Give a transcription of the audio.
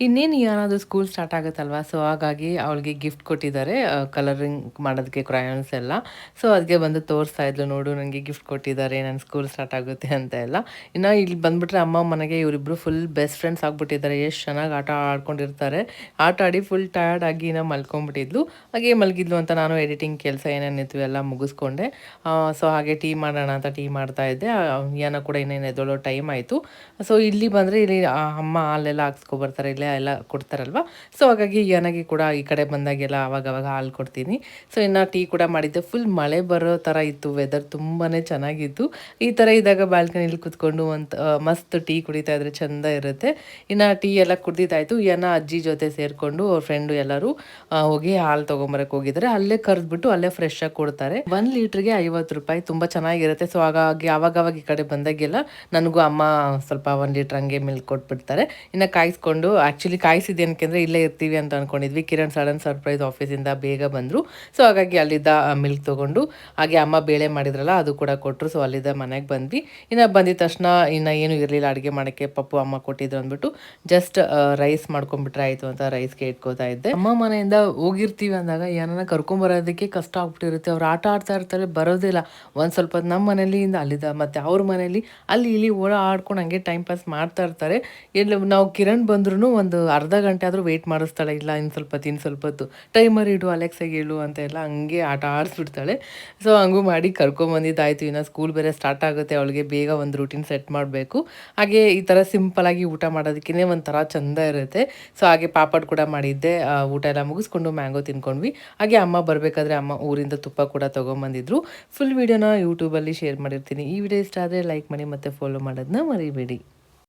ಇನ್ನೇನು ಏನಾದ್ರು school start ಆಗುತ್ತಲ್ವಾ? So, ಹಾಗಾಗಿ ಅವಳಿಗೆ ಗಿಫ್ಟ್ ಕೊಟ್ಟಿದ್ದಾರೆ. ಕಲರಿಂಗ್ ಮಾಡೋದಕ್ಕೆ ಕ್ರಯಾನ್ಸ್ ಎಲ್ಲ. ಸೊ, ಅದ್ಕೆ ಬಂದು ತೋರಿಸ್ತಾ ಇದ್ಲು, "ನೋಡು ನನಗೆ ಗಿಫ್ಟ್ ಕೊಟ್ಟಿದ್ದಾರೆ. ನನ್ನ ಸ್ಕೂಲ್ ಸ್ಟಾರ್ಟ್ ಆಗುತ್ತೆ" ಅಂತ ಎಲ್ಲ. ಇನ್ನು ಇಲ್ಲಿ ಬಂದ್ಬಿಟ್ರೆ ಅಮ್ಮ ಮನೆಗೆ ಇವರಿಬ್ರು ಫುಲ್ ಬೆಸ್ಟ್ ಫ್ರೆಂಡ್ಸ್ ಆಗ್ಬಿಟ್ಟಿದ್ದಾರೆ. ಎಷ್ಟು ಚೆನ್ನಾಗಿ ಆಟ ಆಡ್ಕೊಂಡಿರ್ತಾರೆ. ಆಟ ಆಡಿ ಫುಲ್ ಟಯರ್ಡ್ ಆಗಿ ಇನ್ನ ಮಲ್ಕೊಂಡ್ಬಿಟ್ಟಿದ್ಲು. ಹಾಗೆ ಮಲಗಿದ್ಲು ಅಂತ ನಾನು ಎಡಿಟಿಂಗ್ ಕೆಲಸ ಏನೇನಿತ್ತು ಎಲ್ಲ ಮುಗಿಸ್ಕೊಂಡೆ. ಸೊ, ಹಾಗೆ ಟೀ ಮಾಡೋಣ ಅಂತ ಟೀ ಮಾಡ್ತಾ ಇದ್ದೆ. ಯಾನ ಕೂಡ ಇನ್ನೇನು ಎದ್ದೊಳೋ ಟೈಮ್ ಆಯಿತು. ಸೊ, ಇಲ್ಲಿ ಬಂದರೆ ಇಲ್ಲಿ ಅಮ್ಮ ಹಾಲೆಲ್ಲ ಹಾಕ್ಸ್ಕೊಬರ್ತಾರೆ. ಇಲ್ಲೇ ಎಲ್ಲ ಕೊಡ್ತಾರಲ್ವ. ಸೊ, ಹಾಗಾಗಿ ನನಗೆ ಕೂಡ ಈ ಕಡೆ ಬಂದಾಗೆಲ್ಲ ಆವಾಗವಾಗ ಹಾಲು ಕೊಡ್ತೀನಿ. ಸೊ, ಇನ್ನು ಟೀ ಕೂಡ ಮಾಡಿದ್ದೆ. ಫುಲ್ ಮಳೆ ಬರೋ ಥರ ಇತ್ತು ವೆದರ್, ತುಂಬಾ ಚೆನ್ನಾಗಿತ್ತು. ಈ ಥರ ಇದ್ದಾಗ ಬಾಲ್ಕನಿಲಿ ಕೂತ್ಕೊಂಡು ಮಸ್ತ್ ಟೀ ಕುಡಿತಾ ಇದ್ರೆ ಚೆಂದ ಇರುತ್ತೆ. ಇನ್ನು ಟೀ ಎಲ್ಲ ಕುಡ್ದಿದ್ದಾಯಿತು. ಅಜ್ಜಿ ಜೊತೆ ಸೇರಿಕೊಂಡು ಅವ್ರ ಫ್ರೆಂಡು ಎಲ್ಲರೂ ಹೋಗಿ ಹಾಲು ತೊಗೊಂಬರಕ್ಕೆ ಹೋಗಿದ್ದಾರೆ. ಅಲ್ಲೇ ಕರೆದ್ಬಿಟ್ಟು ಅಲ್ಲೇ ಫ್ರೆಶ್ ಆಗಿ ಕೊಡ್ತಾರೆ. 1 ಲೀಟ್ರಿಗೆ 50 ರೂಪಾಯಿ, ತುಂಬ ಚೆನ್ನಾಗಿರುತ್ತೆ. ಸೊ, ಹಾಗಾಗಿ ಆವಾಗವಾಗ ಈ ಕಡೆ ಬಂದಾಗೆಲ್ಲ ನನಗೂ ಅಮ್ಮ ಸ್ವಲ್ಪ 1 ಲೀಟ್ರ್ ಹಂಗೆ ಮಿಲ್ಕ್ ಕೊಟ್ಬಿಡ್ತಾರೆ. ಇನ್ನು ಕಾಯಿಸ್ಕೊಂಡು ಆ್ಯಕ್ಚುಲಿ ಕಾಯಿಸಿದ್ದೇನಕ್ಕೆ ಅಂದರೆ ಇಲ್ಲೇ ಇರ್ತೀವಿ ಅಂತ ಅಂದ್ಕೊಂಡಿದ್ವಿ. ಕಿರಣ್ ಸಡನ್ ಸರ್ಪ್ರೈಸ್ ಆಫೀಸಿಂದ ಬೇಗ ಬಂದರು. ಸೊ, ಹಾಗಾಗಿ ಅಲ್ಲಿದ್ದ ಮಿಲ್ಕ್ ತೊಗೊಂಡು ಹಾಗೆ ಅಮ್ಮ ಬೇಳೆ ಮಾಡಿದ್ರಲ್ಲ ಅದು ಕೂಡ ಕೊಟ್ಟರು. ಸೊ, ಅಲ್ಲಿದ್ದ ಮನೆಗೆ ಬಂದ್ವಿ. ಇನ್ನು ಬಂದಿದ ತಕ್ಷಣ ಇನ್ನು ಏನೂ ಇರಲಿಲ್ಲ ಅಡುಗೆ ಮಾಡೋಕ್ಕೆ. ಪಪ್ಪು ಅಮ್ಮ ಕೊಟ್ಟಿದ್ರು ಅಂದ್ಬಿಟ್ಟು ಜಸ್ಟ್ ರೈಸ್ ಮಾಡ್ಕೊಂಡ್ಬಿಟ್ರೆ ಆಯಿತು ಅಂತ ರೈಸ್ಗೆ ಇಟ್ಕೋತಾ ಇದ್ದೆ. ಅಮ್ಮ ಮನೆಯಿಂದ ಹೋಗಿರ್ತೀವಿ ಅಂದಾಗ ಏನನ್ನ ಕರ್ಕೊಂಬರೋದಕ್ಕೆ ಕಷ್ಟ ಆಗ್ಬಿಟ್ಟಿರುತ್ತೆ. ಅವ್ರು ಆಟ ಆಡ್ತಾ ಇರ್ತಾರೆ, ಬರೋದಿಲ್ಲ. ಒಂದು ಸ್ವಲ್ಪ ಹೊತ್ತು ನಮ್ಮ ಮನೇಲಿಂದ ಅಲ್ಲಿದ್ದ ಮತ್ತು ಅವ್ರ ಮನೇಲಿ ಅಲ್ಲಿ ಇಲ್ಲಿ ಆಡ್ಕೊಂಡು ಹಂಗೆ ಟೈಮ್ ಪಾಸ್ ಮಾಡ್ತಾ ಇರ್ತಾರೆ. ಎಲ್ಲ ನಾವು ಕಿರಣ್ ಬಂದ್ರೂ ಒಂದು ಅರ್ಧ ಗಂಟೆ ಆದರೂ ವೆಯ್ಟ್ ಮಾಡಿಸ್ತಾಳೆ. ಇಲ್ಲ ಇನ್ನು ಸ್ವಲ್ಪ ಹೊತ್ತು, ಇನ್ನು ಸ್ವಲ್ಪ ಹೊತ್ತು, ಟೈಮರ್ ಇಡು, ಅಲೆಕ್ಸಾಗೆ ಹೇಳು ಅಂತ ಎಲ್ಲ ಹಂಗೆ ಆಟ ಆಡಿಸ್ಬಿಡ್ತಾಳೆ. ಸೊ, ಹಂಗೂ ಮಾಡಿ ಕರ್ಕೊಂಬಂದಿದ್ದಾಯಿತು. ಇನ್ನು ಸ್ಕೂಲ್ ಬೇರೆ ಸ್ಟಾರ್ಟ್ ಆಗುತ್ತೆ. ಅವಳಿಗೆ ಬೇಗ ಒಂದು ರೂಟೀನ್ ಸೆಟ್ ಮಾಡಬೇಕು. ಹಾಗೆ ಈ ಥರ ಸಿಂಪಲಾಗಿ ಊಟ ಮಾಡೋದಕ್ಕೇ ಒಂಥರ ಚೆಂದ ಇರುತ್ತೆ. ಸೊ, ಹಾಗೆ ಪಾಪಡ್ ಕೂಡ ಮಾಡಿದ್ದೆ. ಊಟ ಎಲ್ಲ ಮುಗಿಸ್ಕೊಂಡು ಮ್ಯಾಂಗೋ ತಿನ್ಕೊಂಡ್ವಿ. ಹಾಗೆ ಅಮ್ಮ ಬರಬೇಕಾದ್ರೆ ಅಮ್ಮ ಊರಿಂದ ತುಪ್ಪ ಕೂಡ ತೊಗೊಂಬಂದಿದ್ರು. ಫುಲ್ ವೀಡಿಯೋನ ಯೂಟ್ಯೂಬಲ್ಲಿ ಶೇರ್ ಮಾಡಿರ್ತೀನಿ. ಈ ವಿಡಿಯೋ ಇಷ್ಟ ಆದರೆ ಲೈಕ್ ಮಾಡಿ ಮತ್ತು ಫಾಲೋ ಮಾಡೋದನ್ನ ಮರಿಬೇಡಿ.